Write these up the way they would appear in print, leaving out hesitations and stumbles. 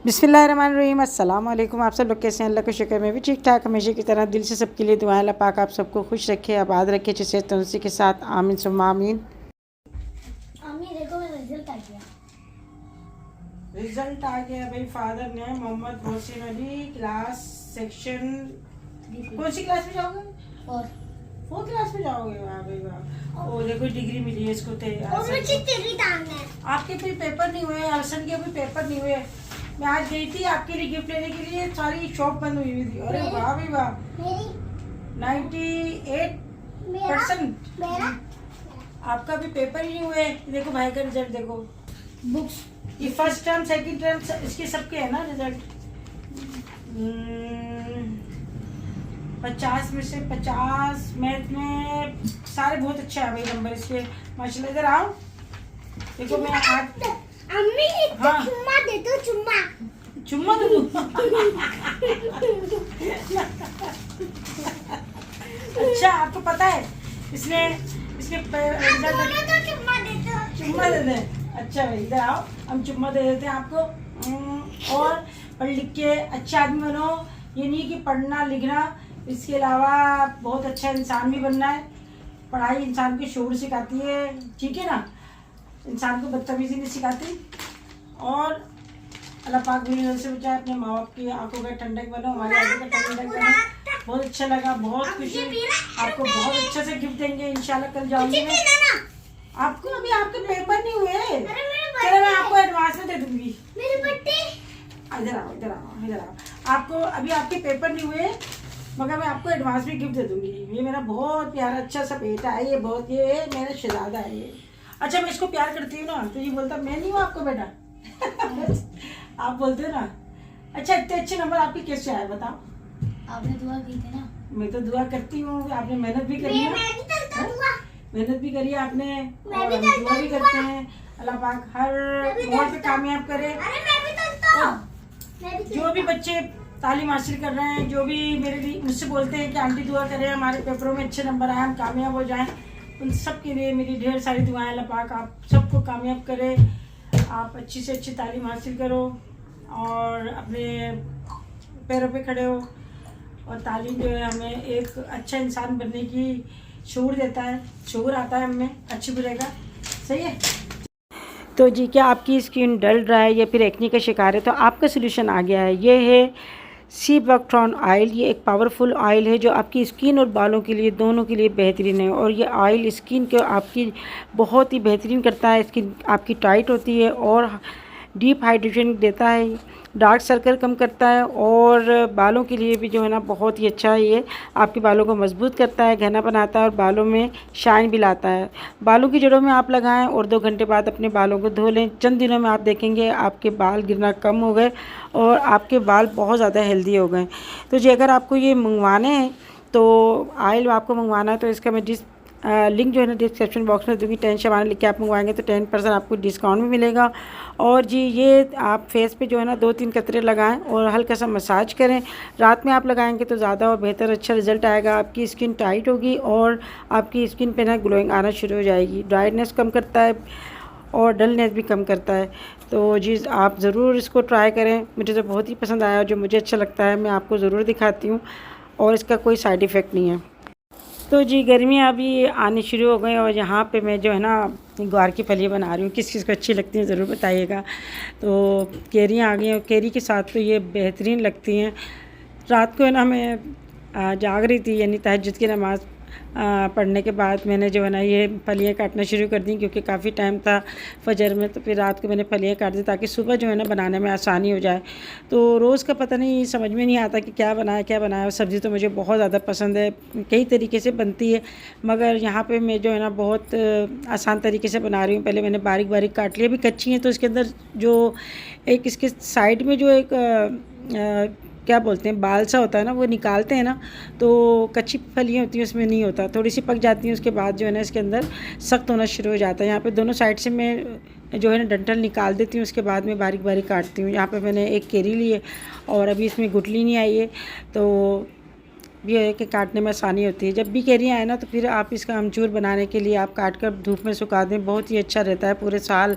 बिस्मिल्लाहिर्रहमानिर्रहीम। अस्सलाम वालेकुम। आप सब लोग कैसे हैं? अल्लाह का शुक्र मैं भी ठीक ठाक। हमेशा की तरह दिल से सबके लिए दुआएं। अल्लाह पाक आप सबको खुश रखे, आबाद रखे, जिसे तंदुरुस्ती के साथ आमीन सुम्मा आमीन। देखो मेरा रिजल्ट आ गया। रिजल्ट आ गया भाई। फादर ने मोहम्मद मोहसिन अली क्लास सेक्शन कौन सी क्लास में जाओगे? और फोर्थ क्लास में जाओगे? वाह भाई वाह। ओ देखो डिग्री मिली है इसको। और मुझे तेरी टांग है। आपके भी पेपर नहीं हुए, अरसन के भी पेपर नहीं हुए। मैं आज गई थी आपके लिए गिफ्ट लेने के लिए, सारी शॉप बंद हुई थी। अरे वाह भाई वाह। मेरी 98% मेरा आपका भी पेपर ही नहीं हुए। देखो भाई का रिजल्ट देखो। बुक्स ये फर्स्ट टर्म सेकंड टर्म इसके सबके है ना रिजल्ट। 50 में से 50 मैथ में सारे बहुत अच्छा है भाई नंबर इसके माशाल्लाह। इधर आओ देखो मैं आज अम्मी हाँ चुम्मा दे दो। चुम्मा चुम्मा दूँ? अच्छा आपको पता है इसने इसके रिजल्ट चुम्मा दे दे। अच्छा भाई इधर आओ, हम चुम्मा दे देते हैं आपको। और पढ़ लिख के अच्छा आदमी बनो। ये नहीं कि पढ़ना लिखना, इसके अलावा बहुत अच्छा इंसान भी बनना है। पढ़ाई इंसान को शऊर सिखाती है, ठीक है ना? इंसान को बदतमीजी नहीं सिखाती। और अल्लाह पाक मेरी नजर से बचाए। अपने माँ बाप की आंखों का ठंडक बनो, हमारे आंखों का ठंडक बनो। बहुत अच्छा लगा, बहुत खुशी। आपको बहुत अच्छा से गिफ्ट देंगे इंशाल्लाह। कल जाऊंगी मैं आपको। अभी आपके पेपर नहीं हुए, चलो मैं आपको एडवांस में दे दूंगी। इधर आओ इधर आओ इधर आओ। आपको अभी आपके पेपर नहीं हुए मगर मैं आपको एडवांस में गिफ्ट दे दूंगी। ये मेरा बहुत प्यारा अच्छा सा बेटा है, ये बहुत ये मेरा शहजादा है ये। अच्छा मैं इसको प्यार करती हूँ ना तो ये बोलता मैं नहीं हूँ आपको बेटा। आप बोलते हो ना। अच्छा इतने अच्छे नंबर आपके कैसे आए बताओ? आपने दुआ की थी ना। मैं तो दुआ करती हूँ, आपने मेहनत भी करी है। मेहनत भी करी है आपने और हम दुआ भी करते हैं। अल्लाह पाक हर मोड़ पे कामयाब करे। जो भी बच्चे तालीम हासिल कर रहे हैं, जो भी मेरे लिए मुझसे बोलते हैं कि आंटी दुआ करें हमारे पेपरों में अच्छे नंबर आए, हम कामयाब हो जाएं, उन सब के लिए मेरी ढेर सारी दुआएं। अल्लाह पाक आप सबको कामयाब करे। आप अच्छी से अच्छी तालीम हासिल करो और अपने पैरों पे खड़े हो। और तालीम जो है हमें एक अच्छा इंसान बनने की शऊर देता है, शऊर आता है हमें अच्छी बुरे का। सही है। तो जी क्या आपकी स्किन डल रहा है या फिर एक्ने का शिकार है तो आपका सोल्यूशन आ गया है। ये है सी बकथ्रॉन ऑयल। ये एक पावरफुल ऑयल है जो आपकी स्किन और बालों के लिए दोनों के लिए बेहतरीन है। और ये ऑयल स्किन को आपकी बहुत ही बेहतरीन करता है। स्किन आपकी टाइट होती है और डीप हाइड्रेशन देता है, डार्क सर्कल कम करता है और बालों के लिए भी जो है ना बहुत ही अच्छा है। ये आपके बालों को मजबूत करता है, घना बनाता है और बालों में शाइन भी लाता है। बालों की जड़ों में आप लगाएं और 2 घंटे बाद अपने बालों को धो लें। चंद दिनों में आप देखेंगे आपके बाल गिरना कम हो गए और आपके बाल बहुत ज़्यादा हेल्दी हो गए। तो जी अगर आपको ये मंगवाने हैं तो ऑयल आपको मंगवाना है तो इसका मैं लिंक जो है ना डिस्क्रिप्शन बॉक्स में दूँगी। 10 शबाना लिख के आप मंगवाएंगे तो 10% आपको डिस्काउंट भी मिलेगा। और जी ये आप फेस पे जो है ना 2-3 कतरे लगाएं और हल्का सा मसाज करें। रात में आप लगाएंगे तो ज़्यादा और बेहतर अच्छा रिजल्ट आएगा। आपकी स्किन टाइट होगी और आपकी स्किन पे ना ग्लोइंग आना शुरू हो जाएगी। ड्राइनेस कम करता है और डलनेस भी कम करता है। तो जी आप ज़रूर इसको ट्राई करें। मुझे तो बहुत ही पसंद आया, जो मुझे अच्छा लगता है मैं आपको ज़रूर दिखाती हूँ और इसका कोई साइड इफ़ेक्ट नहीं है। तो जी गर्मियाँ अभी आनी शुरू हो गई और यहाँ पे मैं जो है ना ग्वार की फली बना रही हूँ। किस चीज़ को अच्छी लगती है ज़रूर बताइएगा। तो कैरियाँ आ गई और कैरी के साथ तो ये बेहतरीन लगती हैं। रात को है ना मैं जाग रही थी, यानी तहज्जुद की नमाज़ पढ़ने के बाद मैंने जो है ना ये फलियाँ काटना शुरू कर दी क्योंकि काफ़ी टाइम था फजर में। तो फिर रात को मैंने फलियाँ काट दी ताकि सुबह जो है ना बनाने में आसानी हो जाए। तो रोज़ का पता नहीं समझ में नहीं आता कि क्या बनाया। और सब्ज़ी तो मुझे बहुत ज़्यादा पसंद है, कई तरीके से बनती है मगर यहाँ पर मैं जो है ना बहुत आसान तरीके से बना रही हूँ। पहले मैंने बारीक बारीक काट लिया। अभी कच्ची हैं तो इसके अंदर जो एक इसके साइड में जो एक क्या बोलते हैं बाल सा होता है ना वो निकालते हैं ना, तो कच्ची फलियाँ होती हैं उसमें नहीं होता। थोड़ी सी पक जाती हैं उसके बाद जो है ना इसके अंदर सख्त होना शुरू हो जाता है। यहाँ पे दोनों साइड से मैं जो है ना डंठल निकाल देती हूँ, उसके बाद में बारीक बारीक काटती हूँ। यहाँ पे मैंने एक केरी ली है और अभी इसमें गुठली नहीं आई है तो ये है कि काटने में आसानी होती है। जब भी कैरियाँ आए ना तो फिर आप इसका अमचूर बनाने के लिए आप काट कर धूप में सुखा दें, बहुत ही अच्छा रहता है। पूरे साल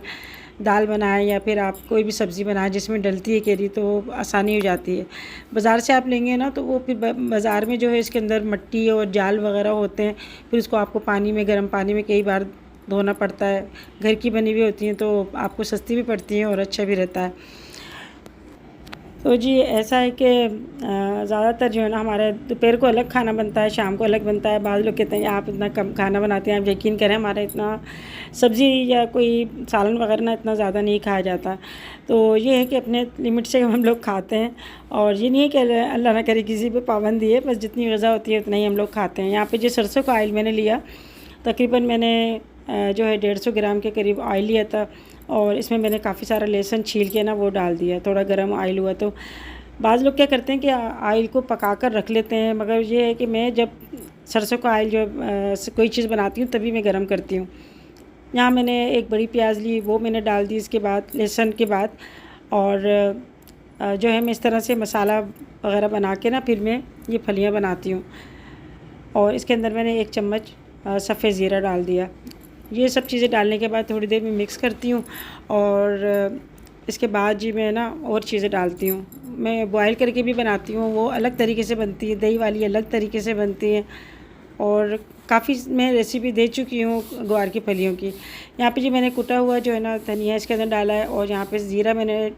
दाल बनाएं या फिर आप कोई भी सब्ज़ी बनाएं जिसमें डलती है कैरी, तो आसानी हो जाती है। बाज़ार से आप लेंगे ना तो वो फिर बाज़ार में जो है इसके अंदर मिट्टी और जाल वगैरह होते हैं, फिर उसको आपको पानी में, गर्म पानी में कई बार धोना पड़ता है। घर की बनी हुई होती हैं तो आपको सस्ती भी पड़ती हैं और अच्छा भी रहता है। तो जी ऐसा है कि ज़्यादातर जो है ना हमारे दोपहर को अलग खाना बनता है, शाम को अलग बनता है। बाद लोग कहते हैं आप इतना कम खाना बनाते हैं। आप यकीन करें हमारा इतना सब्ज़ी या कोई सालन वगैरह ना इतना ज़्यादा नहीं खाया जाता। तो ये है कि अपने लिमिट से हम लोग खाते हैं, और ये नहीं है कि अल्लाह ना करे किसी पे पाबंदी है, बस जितनी ग़िज़ा होती है उतना ही हम लोग खाते हैं। यहाँ पे जो सरसों का ऑयल मैंने लिया, तकरीबन मैंने जो है 150 ग्राम के करीब ऑयल लिया था, और इसमें मैंने काफ़ी सारा लहसुन छील के ना वो डाल दिया। थोड़ा गर्म ऑयल हुआ तो बाज़ लोग क्या करते हैं कि ऑयल को पका कर रख लेते हैं, मगर ये है कि मैं जब सरसों का ऑयल जो कोई चीज़ बनाती हूँ तभी मैं गर्म करती हूँ। यहाँ मैंने एक बड़ी प्याज ली, वो मैंने डाल दी इसके बाद, लहसुन के बाद। और जो है मैं इस तरह से मसाला वगैरह बना के ना फिर मैं ये फलियाँ बनाती हूँ। और इसके अंदर मैंने 1 चम्मच सफ़ेद ज़ीरा डाल दिया। ये सब चीज़ें डालने के बाद थोड़ी देर में मिक्स करती हूँ, और इसके बाद जी मैं ना और चीज़ें डालती हूँ। मैं बॉयल करके भी बनाती हूँ, वो अलग तरीके से बनती है, दही वाली अलग तरीके से बनती है, और काफ़ी मैं रेसिपी दे चुकी हूँ ग्वार की फलियों की। यहाँ पे जी मैंने कुटा हुआ जो है ना धनिया इसके अंदर डाला है, और यहाँ पे ज़ीरा मैंने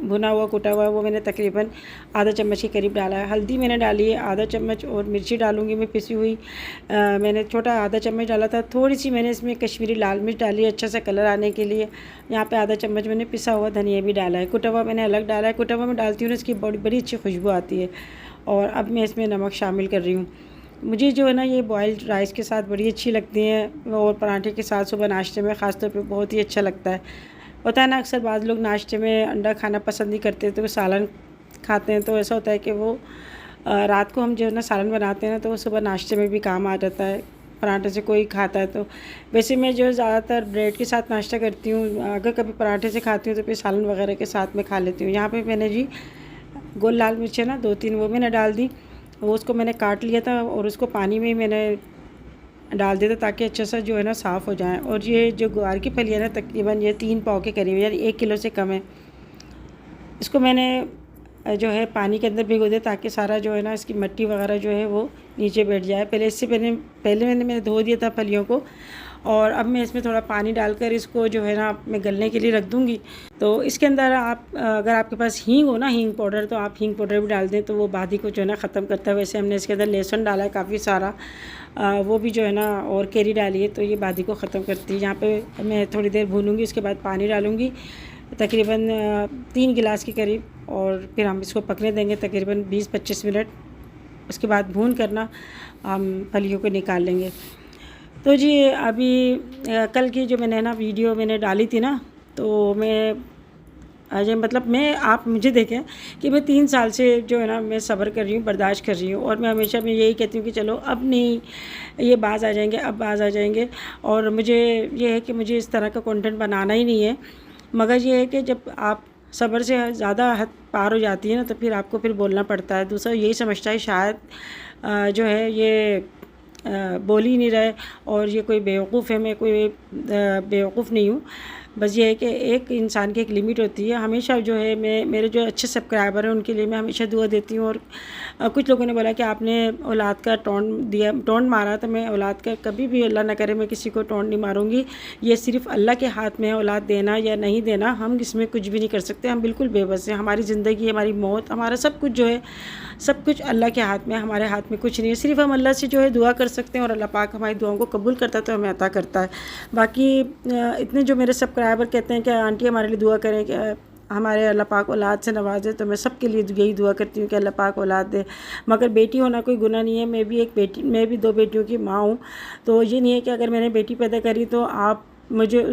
भुना हुआ कुटा हुआ वो मैंने तकरीबन आधा चम्मच के करीब डाला है। हल्दी मैंने डाली है आधा चम्मच, और मिर्ची डालूँगी मैं पिसी हुई, मैंने छोटा आधा चम्मच डाला था। थोड़ी सी मैंने इसमें कश्मीरी लाल मिर्च डाली है अच्छा सा कलर आने के लिए। यहाँ पे आधा चम्मच मैंने पिसा हुआ धनिया भी डाला है। कुटा हुआ मैंने अलग डाला है। कुटा हुआ मैं डालती हूँ ना इसकी बड़ी अच्छी खुशबू आती है। और अब मैं इसमें नमक शामिल कर रही हूँ। मुझे जो है ना ये बॉइल्ड राइस के साथ बड़ी अच्छी लगती हैं, और पराठे के साथ सुबह नाश्ते में ख़ास तौर पे बहुत ही अच्छा लगता है। होता है ना अक्सर बाज़ लोग नाश्ते में अंडा खाना पसंद नहीं करते तो वो सालन खाते हैं, तो ऐसा होता है कि वो रात को हम जो है ना सालन बनाते हैं ना तो वो सुबह नाश्ते में भी काम आ जाता है। पराठे से कोई खाता है तो वैसे मैं जो है ज़्यादातर ब्रेड के साथ नाश्ता करती हूँ। अगर कभी पराठे से खाती हूँ तो फिर सालन वगैरह के साथ में खा लेती हूँ। यहाँ पे मैंने जी गोल लाल मिर्चें ना 2-3 वो मैंने डाल दी, वो उसको मैंने काट लिया था और उसको पानी में मैंने डाल दिया था ताकि अच्छा सा जो है ना साफ़ हो जाए। और ये जो ग्वार की फली है ना तकरीबन ये 3 पाव के करीब, यानी 1 किलो से कम है। इसको मैंने जो है पानी के अंदर भिगो दिया ताकि सारा जो है ना इसकी मिट्टी वगैरह जो है वो नीचे बैठ जाए। पहले मैंने धो दिया था फलियों को, और अब मैं इसमें थोड़ा पानी डालकर इसको जो है ना मैं गलने के लिए रख दूँगी। तो इसके अंदर आप अगर आपके पास हींग हो ना, हींग पाउडर, तो आप हींग पाउडर भी डाल दें तो वो बादी को जो है ना ख़त्म करता है। वैसे हमने इसके अंदर लहसुन डाला है काफ़ी सारा, वो भी जो है ना, और कैरी डाली है तो ये बादी को ख़त्म करती है। यहाँ पे मैं थोड़ी देर भूनूँगी, उसके बाद पानी डालूँगी तकरीबन 3 गिलास के करीब, और फिर हम इसको पकने देंगे तकरीबन 20-25 मिनट। उसके बाद भून करना हम फलियों को निकाल लेंगे। तो जी अभी कल की जो मैंने ना वीडियो मैंने डाली थी ना, तो मैं मतलब आप मुझे देखें कि मैं 3 साल से जो है ना मैं सब्र कर रही हूँ, बर्दाश्त कर रही हूँ, और मैं हमेशा मैं यही कहती हूँ कि चलो अब नहीं, ये बाज़ आ जाएंगे, अब बाज़ आ जाएंगे। और मुझे ये है कि मुझे इस तरह का कंटेंट बनाना ही नहीं है, मगर ये है कि जब आप सब्र से ज़्यादा हद पार हो जाती है ना तो फिर आपको फिर बोलना पड़ता है। दूसरा यही समझता है शायद जो है ये बोल ही नहीं रहे और ये कोई बेवकूफ़ है। मैं कोई बेवकूफ़ नहीं हूँ, बस ये है कि एक इंसान की एक लिमिट होती है। हमेशा जो है मैं मेरे जो अच्छे सब्सक्राइबर हैं उनके लिए मैं हमेशा दुआ देती हूँ। और कुछ लोगों ने बोला कि आपने औलाद का टोंट मारा, तो मैं औलाद का कभी भी, अल्लाह ना करे, मैं किसी को टोंट नहीं मारूंगी। ये सिर्फ अल्लाह के हाथ में है औलाद देना या नहीं देना, हम इसमें कुछ भी नहीं कर सकते। हम बिल्कुल बेबस हैं। हमारी ज़िंदगी, हमारी मौत, हमारा सब कुछ जो है, सब कुछ अल्लाह के हाथ में, हमारे हाथ में कुछ नहीं है। सिर्फ हम अल्लाह से जो है दुआ कर सकते हैं और अल्लाह पाक हमारी दुआओं को कबूल करता है तो हमें अता करता है। बाकी इतने जो मेरे सब्सक्राइबर कहते हैं कि आंटी हमारे लिए दुआ करें कि हमारे अल्लाह पाक औलाद से नवाजे, तो मैं सबके लिए यही दुआ करती हूँ कि अल्लाह पाक औलाद दे। मगर बेटी होना कोई गुनाह नहीं है। मैं भी 2 बेटियों की माँ हूँ, तो ये नहीं है कि अगर मैंने बेटी पैदा करी तो आप मुझे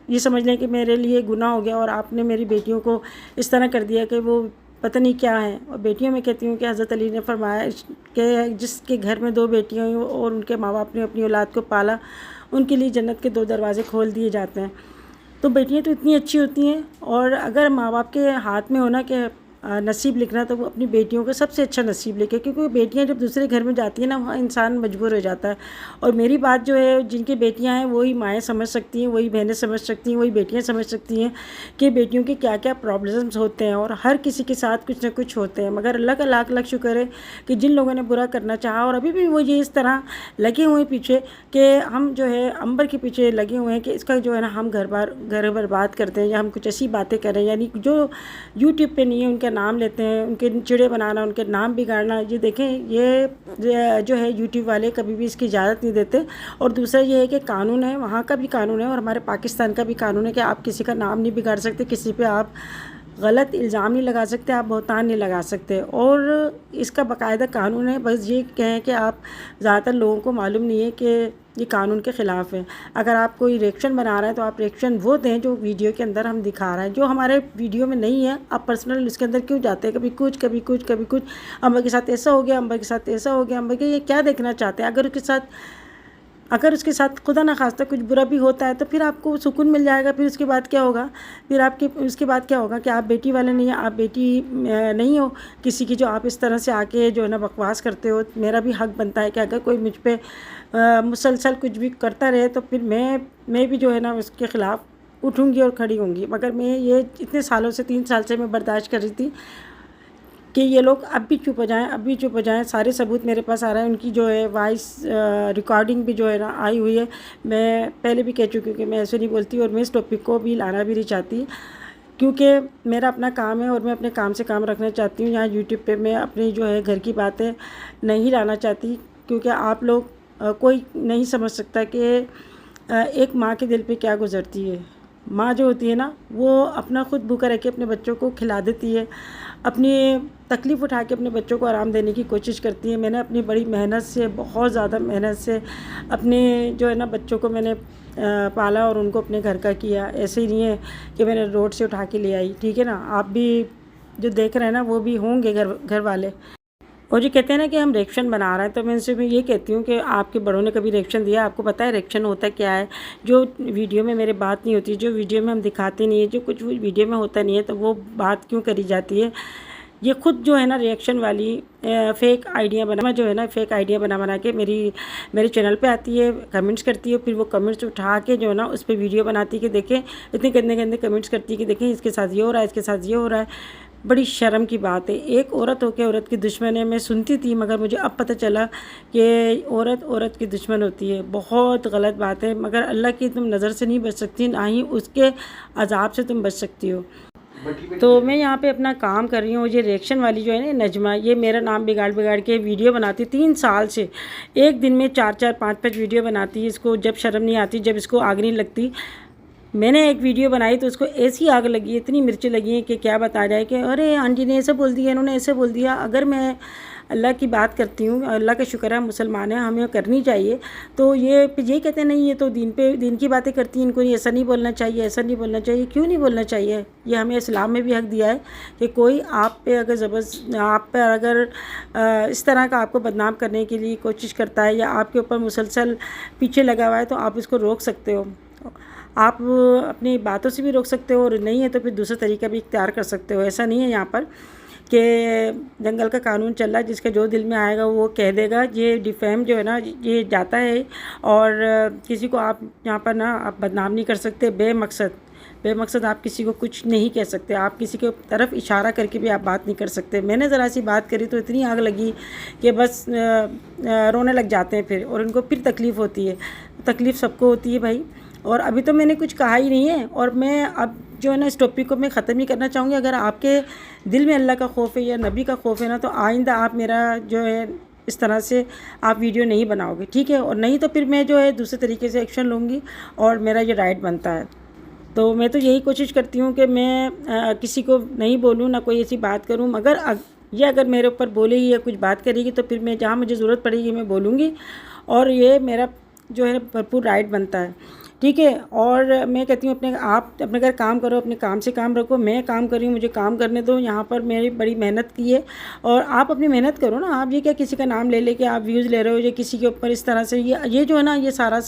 ये समझ लें कि मेरे लिए गुनाह हो गया और आपने मेरी बेटियों को इस तरह कर दिया कि वो पता नहीं क्या है। और बेटियों में कहती हूँ कि हज़रत अली ने फरमाया कि जिसके घर में 2 बेटियाँ हों और उनके माँ बाप ने अपनी औलाद को पाला, उनके लिए जन्नत के 2 दरवाज़े खोल दिए जाते हैं। तो बेटियाँ तो इतनी अच्छी होती हैं, और अगर माँ बाप के हाथ में हो ना कि नसीब लिखना तो वो अपनी बेटियों का सबसे अच्छा नसीब लिखे, क्योंकि बेटियां जब दूसरे घर में जाती हैं ना, वहाँ इंसान मजबूर हो जाता है। और मेरी बात जो है, जिनकी बेटियां हैं वही माएँ समझ सकती हैं, वही बहनें समझ सकती हैं, वही बेटियां समझ सकती हैं कि बेटियों के क्या क्या प्रॉब्लम्स होते हैं। और हर किसी के साथ कुछ ना कुछ होते हैं, मगर अल्लाह का लाख लाख शुक्र है कि जिन लोगों ने बुरा करना चाहा और अभी भी वो ये इस तरह लगे हुए पीछे कि हम जो है अंबर के पीछे लगे हुए हैं कि इसका जो है ना हम घर बर्बाद करते हैं, या हम कुछ ऐसी बातें करें, यानी जो यूट्यूब पे नहीं है उनका नाम लेते हैं, उनके चिड़े बनाना, उनके नाम बिगाड़ना। ये देखें, ये जो है यूट्यूब वाले कभी भी इसकी इजाज़त नहीं देते। और दूसरा ये है कि कानून है, वहाँ का भी कानून है और हमारे पाकिस्तान का भी कानून है कि आप किसी का नाम नहीं बिगाड़ सकते, किसी पे आप गलत इल्ज़ाम नहीं लगा सकते, आप बहतान नहीं लगा सकते। और इसका बाकायदा कानून है। बस ये कहें कि आप ज़्यादातर लोगों को मालूम नहीं है कि ये कानून के ख़िलाफ़ है। अगर आप कोई रिएक्शन बना रहे हैं तो आप रिएक्शन वो दें जो वीडियो के अंदर हम दिखा रहे हैं, जो हमारे वीडियो में नहीं है। आप पर्सनल इसके अंदर क्यों जाते हैं, कभी कुछ कभी कुछ कभी कुछ, अम्बर के साथ ऐसा हो गया, अम्बर के साथ ऐसा हो गया, अम्बर के, ये क्या देखना चाहते हैं? अगर उसके साथ खुदा ना खास्ता कुछ बुरा भी होता है तो फिर आपको सुकून मिल जाएगा। फिर उसके बाद क्या होगा, उसके बाद क्या होगा कि आप बेटी वाले नहीं हैं, आप बेटी नहीं हो किसी की, जो आप इस तरह से आके जो है ना बकवास करते हो। मेरा भी हक बनता है कि अगर कोई मुझ पे मुसलसल कुछ भी करता रहे तो फिर मैं भी जो है ना उसके ख़िलाफ़ उठूँगी और खड़ी होंगी। मगर मैं ये इतने सालों से 3 साल से मैं बर्दाश्त कर रही थी कि ये लोग अब भी चुप हो जाएं, सारे सबूत मेरे पास आ रहे हैं। उनकी जो है वॉइस रिकॉर्डिंग भी जो है ना आई हुई है। मैं पहले भी कह चुकी हूँ कि मैं ऐसे नहीं बोलती और मैं इस टॉपिक को भी लाना भी नहीं चाहती, क्योंकि मेरा अपना काम है और मैं अपने काम से काम रखना चाहती हूँ। यहाँ यूट्यूब पे मैं अपनी जो है घर की बातें नहीं लाना चाहती, क्योंकि आप लोग कोई नहीं समझ सकता कि एक माँ के दिल पे क्या गुजरती है। माँ जो होती है ना, वो अपना खुद भूखा रह के अपने बच्चों को खिला देती है, अपनी तकलीफ़ उठा के अपने बच्चों को आराम देने की कोशिश करती है। मैंने अपनी बड़ी मेहनत से, बहुत ज़्यादा मेहनत से अपने जो है ना बच्चों को मैंने पाला और उनको अपने घर का किया। ऐसे ही नहीं है कि मैंने रोड से उठा के ले आई, ठीक है ना। आप भी जो देख रहे हैं ना वो भी होंगे घर वाले। और जो कहते हैं ना कि हम रिएक्शन बना रहे हैं, तो मैं इनसे भी ये कहती हूँ कि आपके बड़ों ने कभी रिएक्शन दिया? आपको पता है रिएक्शन होता क्या है? जो वीडियो में मेरे बात नहीं होती, जो वीडियो में हम दिखाते नहीं है, जो कुछ वीडियो में होता नहीं है, तो वो बात क्यों करी जाती है? ये खुद जो है ना रिएक्शन वाली फ़ेक आइडिया बना के मेरे चैनल पे आती है, कमेंट्स करती है, फिर वो कमेंट्स उठा के जो है ना उस पर वीडियो बनाती है कि देखें, इतने गंदे गंदे कमेंट्स करती है कि देखें इसके साथ ये हो रहा है, इसके साथ ये हो रहा है। बड़ी शर्म की बात है। एक औरत होकर औरत की दुश्मन है। मैं सुनती थी, मगर मुझे अब पता चला कि औरत की दुश्मन होती है। बहुत गलत बात है। मगर अल्लाह की तुम नज़र से नहीं बच सकती, ना ही उसके अजाब से तुम बच सकती हो। तो मैं यहाँ पे अपना काम कर रही हूँ। ये रिएक्शन वाली जो है ना नजमा, ये मेरा नाम बिगाड़ के वीडियो बनाती 3 साल से। एक दिन में 4-4 5-5 वीडियो बनाती है। इसको जब शर्म नहीं आती, जब इसको आग नहीं लगती। मैंने एक वीडियो बनाई तो उसको ऐसी आग लगी, इतनी मिर्चें लगी हैं कि क्या बताया जाए कि अरे आंटी ने ऐसे बोल दिया, इन्होंने ऐसे बोल दिया। अगर मैं अल्लाह की बात करती हूँ, अल्लाह का शुक्र है मुसलमान है, हमें करनी चाहिए। तो ये कहते नहीं, ये तो दीन की बातें करती हैं, इनको ऐसा नहीं बोलना चाहिए, ऐसा नहीं बोलना चाहिए। क्यों नहीं बोलना चाहिए? ये हमें इस्लाम में भी हक़ दिया है कि कोई आप पे अगर इस तरह का आपको बदनाम करने के लिए कोशिश करता है या आपके ऊपर मुसलसल पीछे लगा हुआ है, तो आप उसको रोक सकते हो। आप अपनी बातों से भी रोक सकते हो, और नहीं है तो फिर दूसरा तरीका भी इख्तियार कर सकते हो। ऐसा नहीं है यहाँ पर कि जंगल का कानून चल रहा है, जिसके जो दिल में आएगा वो कह देगा। ये डिफेम जो है ना, ये जाता है और किसी को आप यहाँ पर ना आप बदनाम नहीं कर सकते बेमकसद आप किसी को कुछ नहीं कह सकते। आप किसी के तरफ इशारा करके भी आप बात नहीं कर सकते। मैंने ज़रा सी बात करी तो इतनी आग लगी कि बस रोने लग जाते हैं फिर, और उनको फिर तकलीफ़ होती है। तकलीफ़ सबको होती है भाई। और अभी तो मैंने कुछ कहा ही नहीं है, और मैं अब जो है ना इस टॉपिक को मैं ख़त्म ही करना चाहूँगी। अगर आपके दिल में अल्लाह का खौफ है या नबी का खौफ है ना, तो आइंदा आप मेरा जो है इस तरह से आप वीडियो नहीं बनाओगे, ठीक है? और नहीं तो फिर मैं जो है दूसरे तरीके से एक्शन लूँगी, और मेरा ये राइट बनता है। तो मैं तो यही कोशिश करती हूँ कि मैं किसी को नहीं बोलूँ, ना कोई ऐसी बात करूँ। मगर ये अगर मेरे ऊपर बोलेगी या कुछ बात करेगी तो फिर मैं जहाँ मुझे ज़रूरत पड़ेगी मैं बोलूँगी, और ये मेरा जो है भरपूर राइट बनता है, ठीक है? और मैं कहती हूँ आप अपने घर काम करो, अपने काम से काम रखो। मैं काम कर रही हूँ, मुझे काम करने दो। यहाँ पर मेरी बड़ी मेहनत की है, और आप अपनी मेहनत करो ना। आप ये क्या किसी का नाम ले लेके आप व्यूज़ ले रहे हो, या किसी के ऊपर इस तरह से ये जो है ना, ये सारा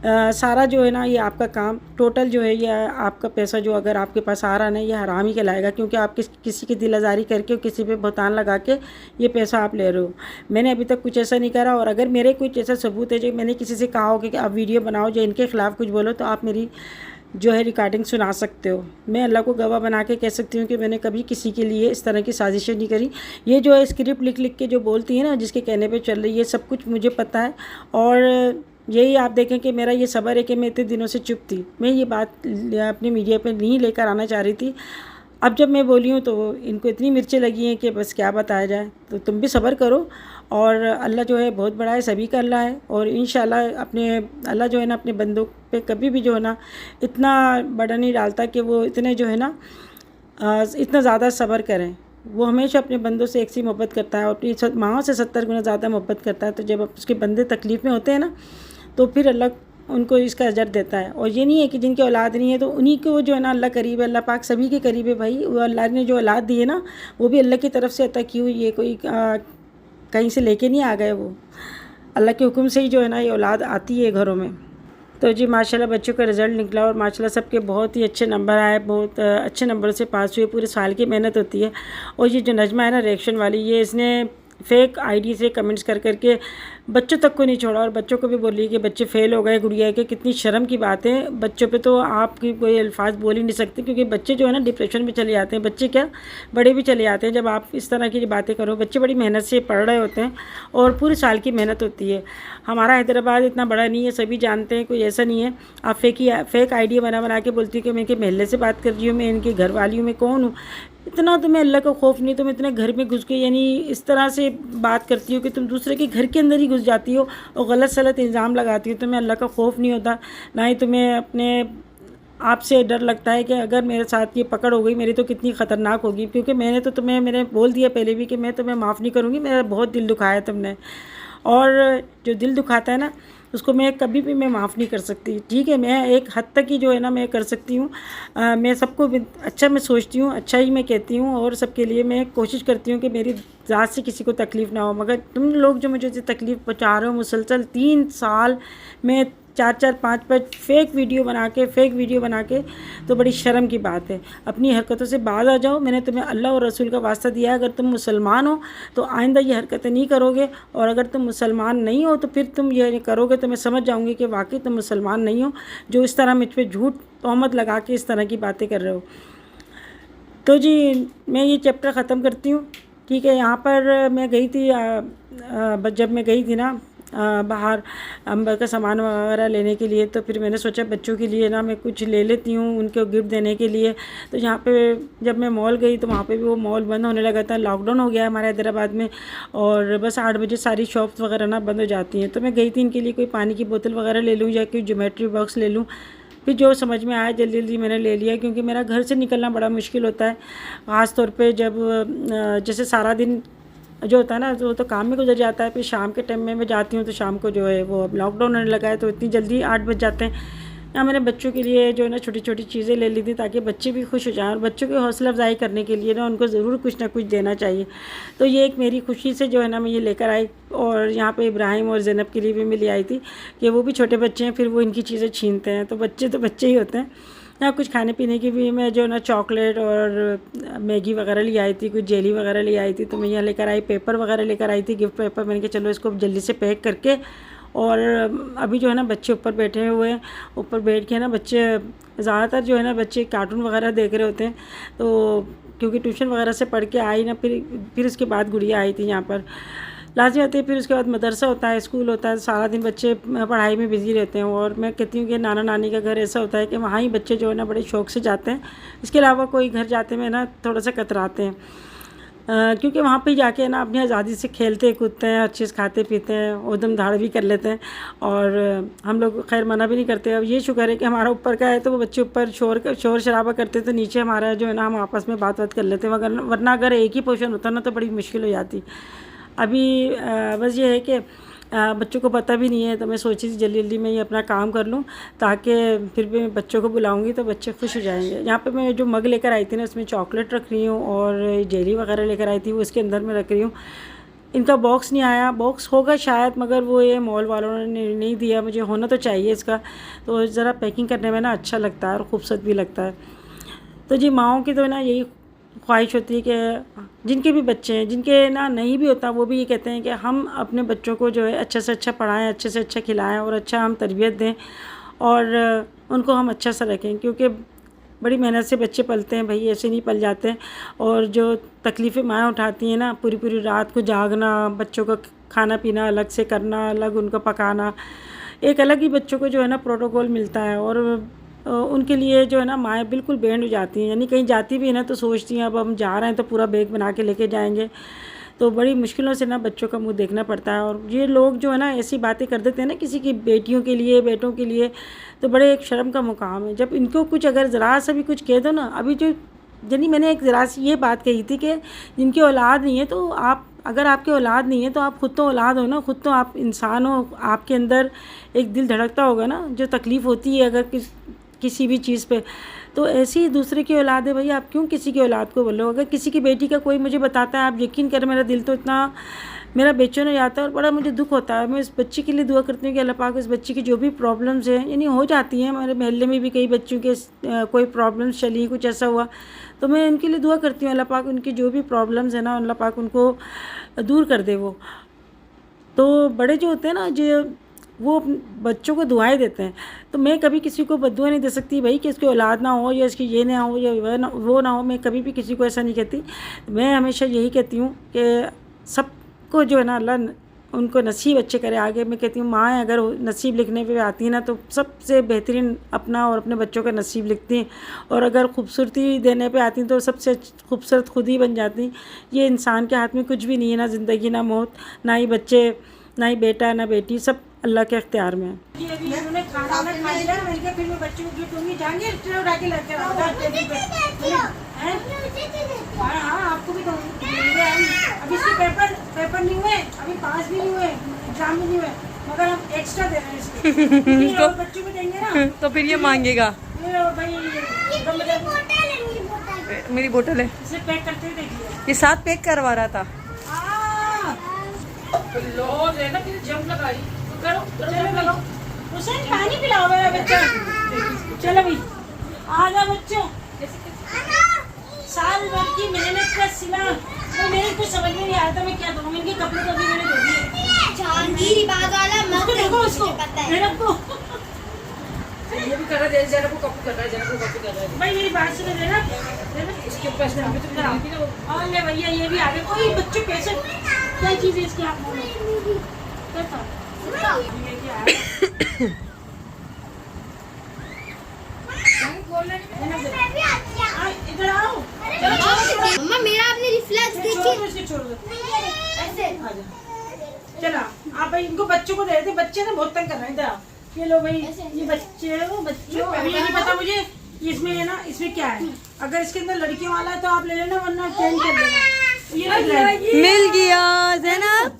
सारा जो है ना ये आपका काम टोटल जो है ये आपका पैसा जो अगर आपके पास आ रहा ना ये हराम ही कहलाएगा, क्योंकि आप किसी की दिल आज़ारी करके और किसी पे भुगतान लगा के ये पैसा आप ले रहे हो। मैंने अभी तक कुछ ऐसा नहीं करा, और अगर मेरे कुछ ऐसा सबूत है जो मैंने किसी से कहा हो कि आप वीडियो बनाओ जो इनके ख़िलाफ़ कुछ बोलो, तो आप मेरी जो है रिकॉर्डिंग सुना सकते हो। मैं अल्लाह को गवाह बना के कह सकती हूँ कि मैंने कभी किसी के लिए इस तरह की साजिशें नहीं करी। ये जो है स्क्रिप्ट लिख लिख के जो बोलती है ना, जिसके कहने पे चल रही है, सब कुछ मुझे पता है। और यही आप देखें कि मेरा ये सब्र है कि मैं इतने दिनों से चुप थी, मैं ये बात अपनी मीडिया पे नहीं लेकर आना चाह रही थी। अब जब मैं बोली हूँ तो इनको इतनी मिर्चें लगी हैं कि बस क्या बताया जाए। तो तुम भी सब्र करो, और अल्लाह जो है बहुत बड़ा है, सभी का अल्लाह है, और इंशाल्लाह अपने अल्लाह जो है ना अपने बंदों पे कभी भी जो है ना इतना बड़ा नहीं डालता कि वो इतने जो है ना इतना ज़्यादा सब्र करें। वो हमेशा अपने बंदों से एक सी मोहब्बत करता है, और अपनी माओं से 70 गुना ज़्यादा मोहब्बत करता है। तो जब उसके बंदे तकलीफ़ में होते हैं ना, तो फिर अल्लाह उनको इसका अजर देता है। और ये नहीं है कि जिनकी औलाद नहीं है तो उन्हीं को जो है ना अल्लाह करीब है, अल्लाह पाक सभी के करीब है भाई। वो अल्लाह ने जो औलाद दी है ना वो भी अल्लाह की तरफ से अता की हुई है, कोई कहीं से लेके नहीं आ गए, वो अल्लाह के हुक्म से ही जो है ना ये औलाद आती है घरों में। तो जी माशाल्लाह बच्चों का रिज़ल्ट निकला, और माशाल्लाह सबके बहुत ही अच्छे नंबर आए, बहुत अच्छे नंबर से पास हुए। पूरे साल की मेहनत होती है। और ये जो नजमा है ना रिएक्शन वाली, ये इसने फेक आईडी से कमेंट्स कर करके बच्चों तक को नहीं छोड़ा, और बच्चों को भी बोली कि बच्चे फ़ेल हो गए गुड़िया के। कितनी शर्म की बात है, बच्चों पे तो आपकी कोई अल्फाज बोल ही नहीं सकते, क्योंकि बच्चे जो है ना डिप्रेशन में चले जाते हैं। बच्चे क्या, बड़े भी चले जाते हैं जब आप इस तरह की बातें करो। बच्चे बड़ी मेहनत से पढ़ रहे होते हैं, और पूरे साल की मेहनत होती है। हमारा हैदराबाद इतना बड़ा नहीं है, सभी जानते हैं, कोई ऐसा नहीं है। आप फेक आईडी बना बना के बोलती हो कि मैं इनके महल्ले से बात कर रही हूँ, मैं इनकी घर वाली हूँ, मैं कौन हूँ। इतना तुम्हें अल्लाह का खौफ नहीं, तुम इतने घर में घुस के यानी इस तरह से बात करती हो कि तुम दूसरे के घर के अंदर ही घुस जाती हो और गलत सलत इल्ज़ाम लगाती हो। तुम्हें अल्लाह का खौफ नहीं होता, ना ही तुम्हें अपने आप से डर लगता है कि अगर मेरे साथ ये पकड़ हो गई मेरी तो कितनी ख़तरनाक होगी। क्योंकि मैंने तो तुम्हें मैंने बोल दिया पहले भी कि मैं तुम्हें माफ़ नहीं करूँगी, मेरा बहुत दिल दुखाया तुमने, और जो दिल दुखाता है ना उसको मैं कभी भी मैं माफ़ नहीं कर सकती। ठीक है, मैं एक हद तक ही जो है ना मैं कर सकती हूँ। मैं सबको अच्छा मैं सोचती हूँ, अच्छा ही मैं कहती हूँ, और सबके लिए मैं कोशिश करती हूँ कि मेरी ज़ात से किसी को तकलीफ़ ना हो। मगर तुम लोग जो मुझे तकलीफ़ पहुँचा रहे हो मुसलसल 3 साल में 4-4 5-5 फेक वीडियो बना के, तो बड़ी शर्म की बात है। अपनी हरकतों से बाज आ जाओ। मैंने तुम्हें अल्लाह और रसूल का वास्ता दिया है, अगर तुम मुसलमान हो तो आइंदा ये हरकतें नहीं करोगे, और अगर तुम मुसलमान नहीं हो तो फिर तुम ये करोगे तो मैं समझ जाऊँगी कि वाकई तुम मुसलमान नहीं हो, जो इस तरह मुझ पर झूठ तोहमत लगा के इस तरह की बातें कर रहे हो। तो जी मैं ये चैप्टर ख़त्म करती हूँ। ठीक है, यहाँ पर मैं गई थी, जब मैं गई थी ना बाहर अंबर का सामान वगैरह लेने के लिए, तो फिर मैंने सोचा बच्चों के लिए ना मैं कुछ ले लेती हूँ उनको गिफ्ट देने के लिए। तो यहाँ पे जब मैं मॉल गई तो वहाँ पे भी वो मॉल बंद होने लगा था, लॉकडाउन हो गया है हमारे हैदराबाद में, और बस 8 बजे सारी शॉप्स वगैरह ना बंद हो जाती हैं। तो मैं गई थी इनके लिए कोई पानी की बोतल वगैरह ले लूँ या कोई ज्योमेट्री बॉक्स ले लूँ। फिर जो समझ में आया जल्दी जल्दी मैंने ले लिया, क्योंकि मेरा घर से निकलना बड़ा मुश्किल होता है, ख़ास तौर पे जब जैसे सारा दिन जो होता है ना वो तो काम में गुजर जाता है। फिर शाम के टाइम में मैं जाती हूँ तो शाम को जो है वो अब लॉकडाउन होने लगा है तो इतनी जल्दी 8 बज जाते हैं। यहाँ मैंने बच्चों के लिए जो है ना छोटी छोटी चीज़ें ले ली थी ताकि बच्चे भी खुश हो जाएं, और बच्चों की हौसला अफजाई करने के लिए ना उनको ज़रूर कुछ ना कुछ देना चाहिए। तो ये एक मेरी खुशी से जो है ना मैं ये लेकर आई, और यहाँ पे इब्राहिम और ज़ैनब के लिए भी मैं ले आई थी कि वो भी छोटे बच्चे हैं, फिर वो इनकी चीज़ें छीनते हैं, तो बच्चे ही होते हैं। यहाँ कुछ खाने पीने की भी मैं जो ना चॉकलेट और मैगी वगैरह ले आई थी, कुछ जेली वगैरह ले आई थी। तो मैं यहाँ लेकर आई, पेपर वगैरह लेकर आई थी, गिफ्ट पेपर। मैंने कहा चलो इसको जल्दी से पैक करके, और अभी जो है ना बच्चे ऊपर बैठे हुए हैं, ऊपर बैठ के ना बच्चे ज़्यादातर जो है ना बच्चे कार्टून वगैरह देख रहे होते हैं। तो क्योंकि ट्यूशन वगैरह से पढ़ के आई ना, फिर उसके बाद गुड़िया आई थी यहाँ पर लाजमी आती है। फिर उसके बाद मदरसा होता है, स्कूल होता है, सारा दिन बच्चे पढ़ाई में बिज़ी रहते हैं। और मैं कहती हूँ कि नाना नानी का घर ऐसा होता है कि वहाँ ही बच्चे जो है ना बड़े शौक़ से जाते हैं। इसके अलावा कोई घर जाते में ना थोड़ा सा कतराते हैं, क्योंकि वहाँ पे जाके ना अपनी आज़ादी से खेलते कूदते हैं, हर चीज़ खाते पीते हैं, उधम धाड़ भी कर लेते हैं, और हम लोग खैर मना भी नहीं करते। अब ये शुक्र है कि हमारा ऊपर का है तो वो बच्चे ऊपर शोर शराबा करते तो नीचे हमारा जो है ना हम आपस में बात कर लेते हैं, वरना अगर एक ही पोर्शन होता ना तो बड़ी मुश्किल हो जाती। अभी बस ये है कि बच्चों को पता भी नहीं है, तो मैं सोची थी जल्दी जल्दी मैं ये अपना काम कर लूँ ताकि फिर भी बच्चों को बुलाऊंगी तो बच्चे खुश हो जाएंगे। यहाँ पे मैं जो मग लेकर आई थी ना उसमें चॉकलेट रख रही हूँ और जेली वगैरह लेकर आई थी वो इसके अंदर में रख रही हूँ। इनका बॉक्स नहीं आया। बॉक्स होगा शायद, मगर वो ये मॉल वालों ने नहीं दिया। मुझे होना तो चाहिए इसका, तो ज़रा पैकिंग करने में ना अच्छा लगता है और खूबसूरत भी लगता है। तो जी माओं की तो ना यही ख्वाहिश होती है कि जिनके भी बच्चे हैं, जिनके ना नहीं भी होता, वो भी ये कहते हैं कि हम अपने बच्चों को जो है अच्छा से अच्छा पढ़ाएं, अच्छे से अच्छा खिलाएं और अच्छा हम तरबियत दें और उनको हम अच्छा सा रखें, क्योंकि बड़ी मेहनत से बच्चे पलते हैं भाई, ऐसे नहीं पल जाते। और जो तकलीफ़ें माएँ उठाती हैं ना, पूरी पूरी रात को जागना, बच्चों का खाना पीना अलग से करना, अलग उनको पकाना, एक अलग ही बच्चों को जो है ना प्रोटोकॉल मिलता है। और उनके लिए जो है ना माएँ बिल्कुल बैंड हो जाती हैं, यानी कहीं जाती भी है ना तो सोचती हैं अब हम जा रहे हैं तो पूरा बैग बना के लेके जाएंगे। तो बड़ी मुश्किलों से ना बच्चों का मुंह देखना पड़ता है। और ये लोग जो है ना ऐसी बातें कर देते हैं ना किसी की बेटियों के लिए, बेटों के लिए, तो बड़े एक शर्म का मुकाम है। जब इनको कुछ अगर ज़रा सा भी कुछ कह दो ना, अभी जो यानी मैंने एक ज़रा सी ये बात कही थी कि जिनकी औलाद नहीं है, तो आप अगर आपकी औलाद नहीं है तो आप खुद तो औलाद हो ना, खुद तो आप इंसान हो, आपके अंदर एक दिल धड़कता होगा ना, जो तकलीफ़ होती है अगर किसी भी चीज़ पे, तो ऐसी ही दूसरे की औलाद है भाई, आप क्यों किसी की औलाद को बोलो। अगर किसी की बेटी का कोई मुझे बताता है, आप यकीन करें मेरा दिल तो इतना मेरा बेचैन हो जाता है और बड़ा मुझे दुख होता है। मैं इस बच्ची के लिए दुआ करती हूँ कि अल्लाह पाक इस बच्ची की जो भी प्रॉब्लम्स हैं, यानी हो जाती हैं, हमारे मोहल्ले में भी कई बच्चों के कोई प्रॉब्लम्स चली, कुछ ऐसा हुआ, तो मैं उनके लिए दुआ करती हूँ अल्लाह पाक उनकी जो भी प्रॉब्लम्स है ना, अल्लाह पाक उनको दूर कर दे। वो तो बड़े जो होते हैं ना, जो वो बच्चों को दुआएं देते हैं, तो मैं कभी किसी को बद्दुआ नहीं दे सकती भाई कि इसकी औलाद ना हो या इसकी ये ना हो या वो ना हो। मैं कभी भी किसी को ऐसा नहीं कहती। मैं हमेशा यही कहती हूँ कि सबको जो है ना अल्लाह उनको नसीब अच्छे करे आगे। मैं कहती हूँ माँ अगर नसीब लिखने पे आती है ना, तो सबसे बेहतरीन अपना और अपने बच्चों का नसीब लिखती हैं। और अगर खूबसूरती देने पे आती हैं तो सबसे खूबसूरत खुद ही बन जाती हैं। ये इंसान के हाथ में कुछ भी नहीं है, ना ज़िंदगी ना मौत, ना ही बच्चे, ना ही बेटा ना बेटी, सब अल्लाह के अख्तियार में है। ये अभी उन्होंने खाना वाना खा लिया, मैंने कहा फिर मैं बच्चों को गिफ्ट दूंगी, जाएंगे ट्रे उठा के लेके हाँ हाँ आपको भी दूंगी। अभी इसके पेपर नहीं हुए, अभी पास भी नहीं हुए, एग्जाम भी नहीं हुए, मगर हम एक्स्ट्रा दे रहे हैं इसको और बच्चों को देंगे ना तो फिर ये मांगेगा भाई मेरी बोतल है, इसे पैक करते हुए देखिए। ये साथ पैक करवा रहा था। लोग है ना फिर जंप लगा रही, करो चलो उसे पानी पिलाओ मेरा बच्चा। चलो भाई आ जाओ बच्चों, साल भर की मेहनत का सिला। तो मेरे कुछ समझ में नहीं आया था मैं क्या करूँ। इनके कपड़े तो अभी मैंने दे दिए। जहांगीर बाग वाला मस्त देखो उसको, पता है मेरे को ये भी कर रहा है, जरा को कॉपी कर रहा है, जरा को कॉपी कर रहा है। भाई मेरी बात सुनो देना इसके पास में भी तो कराओ कि ना। और ले भैया ये भी आ गए। कोई बच्चों कैसे क्या चीज़ है इसकी आप बोलो कैसा ये क्या है? इधर आओ, मम्मा मेरा आपने रिफ्लेक्स देखिए। छोड़ दो ऐसे। चला आप भाई इनको बच्चों को दे देते, बच्चे ना बहुत तंग कर रहे हैं। इधर आओ, ये लो भाई, ये बच्चों अभी ये नहीं पता मुझे इसमें है ना, इसमें क्या है। अगर इसके अंदर लड़कियों वाला है तो आप ले लेना, वरना चेंज कर देना। ये मिल गया जैनब।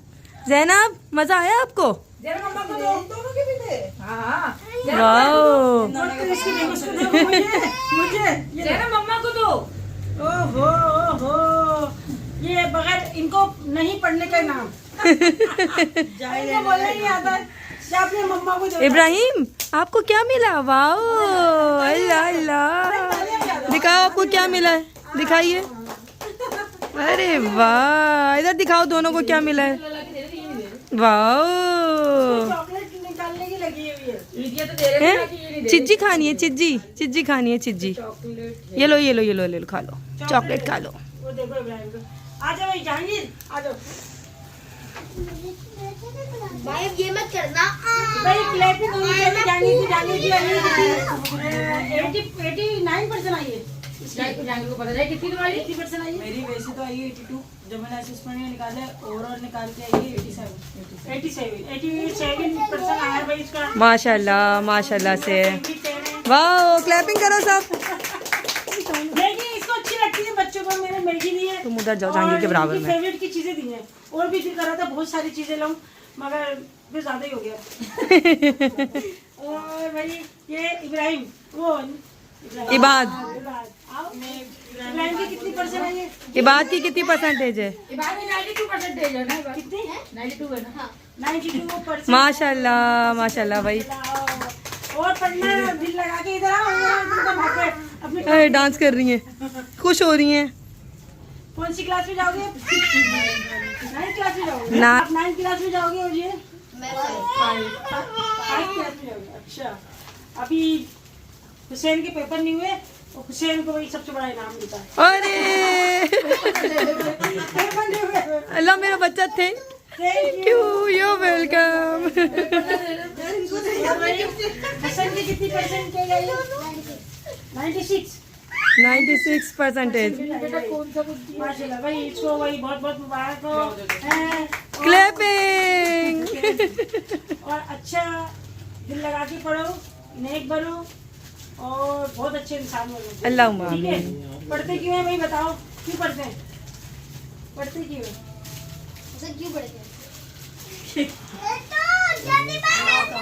जैनब मजा आया आपको? जरा मम्मा को दो, दोनों के भी दे। हाँ वाओ मुझे जरा मम्मा को दो। ओहो ये बगैर इनको नहीं पढ़ने का नाम इनको बोलना नहीं आता है। अपने मम्मा को दो। इब्राहिम आपको क्या मिला? वाओ अल्लाह अल्लाह, दिखाओ आपको क्या मिला है, दिखाइए। अरे वाह, इधर दिखाओ दोनों को क्या मिला है। वाओ चॉकलेट निकालने की लगी हुई है। ये तो दे रहे हैं कि ये नहीं दे। चिज्जी खानी है, चिज्जी खानी है, चिज्जी। ये लो ये लो ये लो ले लो, खा लो चॉकलेट खा लो। वो देखो इब्राहिम को, आ जाओ भाई जहांगीर आ जाओ भाई अब ये मत करना। भाई प्लेट में दोनों प्लेट में जहांगीर की 89% आई है। जहांगीर को पता है कितनी तुम्हारी? 80% आई है। मेरी वैसे तो आई है 82, जब मैंने असेसमेंट में निकाले ओवरऑल निकाल के आई है 87% आया भाई इसका। माशाल्लाह माशाल्लाह से। वाओ क्लैपिंग करो सब। देखिए इसको अच्छी लगती है बच्चों को, मैंने मैगी दी है। तुम उधर जाओ जहांगीर के बराबर में। फेवरेट की चीजें दी हैं, और भी दिल कर रहा था बहुत सारी चीजें लाऊं, मगर फिर ज्यादा ही हो गया। और भाई ये इब्राहिम वो इबाद आओ इब्राहिम की कितनी परसेंट है ये? इबाद की कितनी परसेंटेज है? 92% है ना। कितनी 92 है ना। 92%। माशाल्लाह माशाल्लाह भाई। और पढ़ना दिल लगा के इधर आओ, इधर भाग के अपनी अरे डांस कर रही हैं, खुश हो रही हैं। कौन सी क्लास में जाओगे? 9th क्लास में जाओगे? ना। आप 9th क्लास में जाओगे और ये मैं 5 क्लास में जाओगे। अच्छा, अभी हुसैन के पेपर नहीं हुए और हुसैन को वही सबसे बड़ा इनाम मिलता है। अरे पेपर नहीं हुए। अल्लाह मेरा बच्चा थे। Thank क्यों यू वेलकम। हुसैन की कितनी परसेंट के गई? 96। 96 परसेंटेज। माशाल्लाह भाई, इसको वही बहुत बहुत मुबारक हो। क्लैपिंग। और अच्छा दिल लगा के पढ़ो, नेक बनो और बहुत अच्छे इंसान बनो। अल्लाहुम्मा ठीक है? आमीन। पढ़ते क्यों है भाई, बताओ क्यों पढ़ते हैं? पढ़ते क्यों है? क्यों पढ़ते तो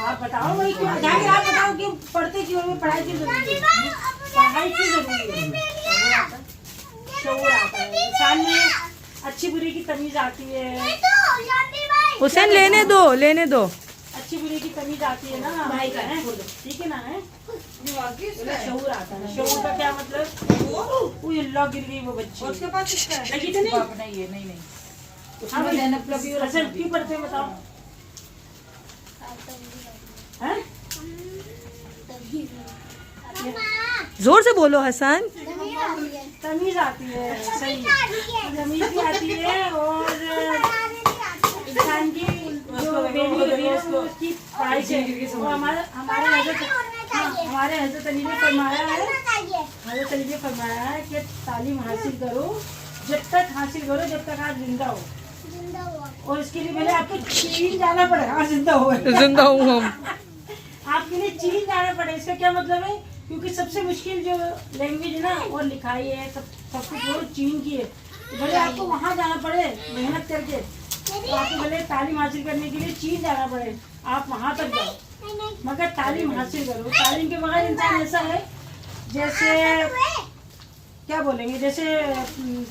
आप बताओ भाई, क्यों जाके आप बताओ क्यों पढ़ते क्यों है? पढ़ाई क्यों जरूरी है? पढ़ाई क्यों जरूरी है? शऊर आता है इंसान में, अच्छी बुरी की तमीज आती है। हुसैन लेने दो लेने दो। अच्छी बुरी की तमीज आती है ना भाई का, है ठीक है ना? है शऊर आता है। शऊर का क्या मतलब? वो अल्लाह गिर गई वो बच्ची, उसके पास इसका है। लगी तो नहीं? नहीं है, नहीं। हाँ भाई, हसन क्यों पढ़ते हैं बताओ? हैं? जोर से बोलो हसन। तमीज आती है, सही तमीज भी आती है और इंसान की जो बेबी होती है उसकी पढ़ाई से वो हमारे हज़रत अली ने फरमाया है, हज़रत अली ने फरमाया है कि तालीम हासिल करो, जब तक हासिल करो जब तक आप जिंदा हो। और इसके लिए पहले आपको चीन जाना पड़ेगा। जिंदा हो जिंदा हूँ हम। आपके लिए चीन जाना पड़ेगा। इसका क्या मतलब है? क्योंकि सबसे मुश्किल जो लैंग्वेज है ना और लिखाई है सब कुछ वो चीन की है। तो भले आपको वहाँ जाना पड़े मेहनत करके, तो आपको भले तालीम हासिल करने के लिए चीन जाना पड़े, आप वहाँ तक जाओ, मगर तालीम हासिल करो। तालीम के बगैर इंसान ऐसा है जैसे क्या बोलेंगे, जैसे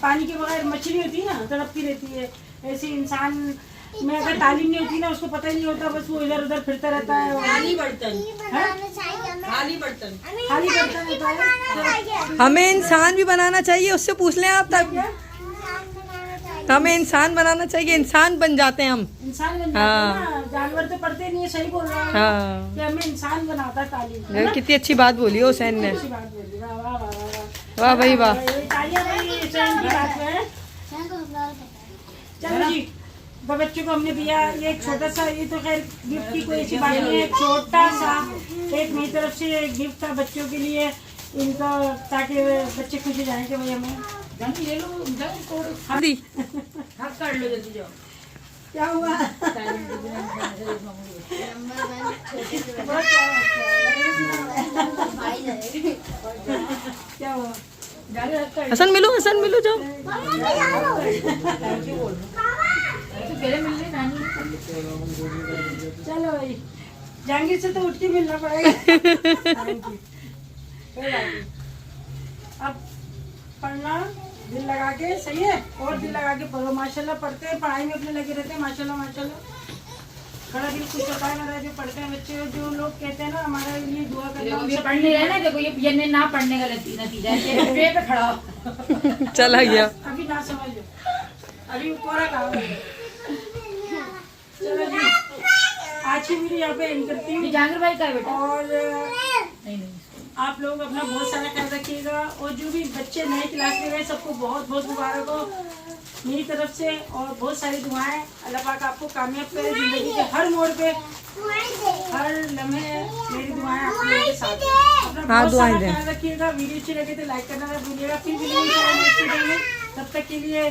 पानी के बगैर मछली होती है ना, तड़पती रहती है, ऐसे इंसान में अगर तालीम नहीं होती ना, उसको पता ही नहीं होता, बस वो इधर उधर फिरता रहता है। खाली बर्तन खाली बर्तन खाली बर्तन होता है। हमें इंसान भी बनाना चाहिए, उससे पूछ लें आप तक। हमें इंसान बनाना चाहिए, इंसान बन जाते हैं हम। इंसान बन जाते हैं ना, जानवर तो पढ़ते नहीं है। सही बोल रहा है हाँ कि हमें इंसान बनाता है तालीम। कितनी अच्छी बात बोली है हुसैन ने। अच्छी बात बोली, वाह वाह वाह वाह वाह भाई वाह। तालियां भाई हुसैन की बात है। चलो जी, बच्चों को हमने दिया ये एक छोटा सा, ये तो खैर गिफ्ट की कोई ऐसी बात नहीं है, छोटा सा एक मेरी तरफ से गिफ्ट था बच्चों के लिए इनको, ताकि बच्चे खुश हो जाएं कि भाई हमें ये लो, दी। हाथ काट लो जल्दी जाओ। क्या हुआ। क्या हुआ? हसन मिलो जाओ। चलो भाई, जहांगीर से तो उठ के मिलना पड़ेगा। Thank you. कोई बात नहीं। अब पढ़ना दिल लगा के, सही है, और दिल लगा के पढ़ो। माशाल्लाह पढ़ते हैं, पढ़ाई में अपने लगे रहते हैं। माशाल्लाह माशाल्लाह बड़ा दिल खुश होता है मेरा जो पढ़ते हैं बच्चे। जो लोग कहते हैं ना हमारे लिए दुआ करना, ये पढ़ नहीं रहे ना, देखो ये ना पढ़ने का नतीजा है। ट्रे पे खड़ा हो। चला गया। अभी ना समझो, अभी कोरा काम है। चलो जी, आज की वीडियो यहाँ पे एंड करती हूँ। जहांगीर भाई का है बेटा। और नहीं आप लोग अपना बहुत सारा ख्याल रखिएगा, और जो भी बच्चे नए क्लास में गए सबको बहुत बहुत मुबारक हो मेरी तरफ से, और बहुत सारी दुआएं। अल्लाह पाक आपको कामयाब करे जिंदगी के हर मोड़ पे, हर लम्हे मेरी दुआएं आप लोगों के साथ हैं। अपना हाँ, बहुत दुआएं सारा दें। ख्याल रखिएगा। वीडियो अच्छी लगे तो लाइक करना मत भूलिएगा। फिर मिलेंगे तब तक के लिए।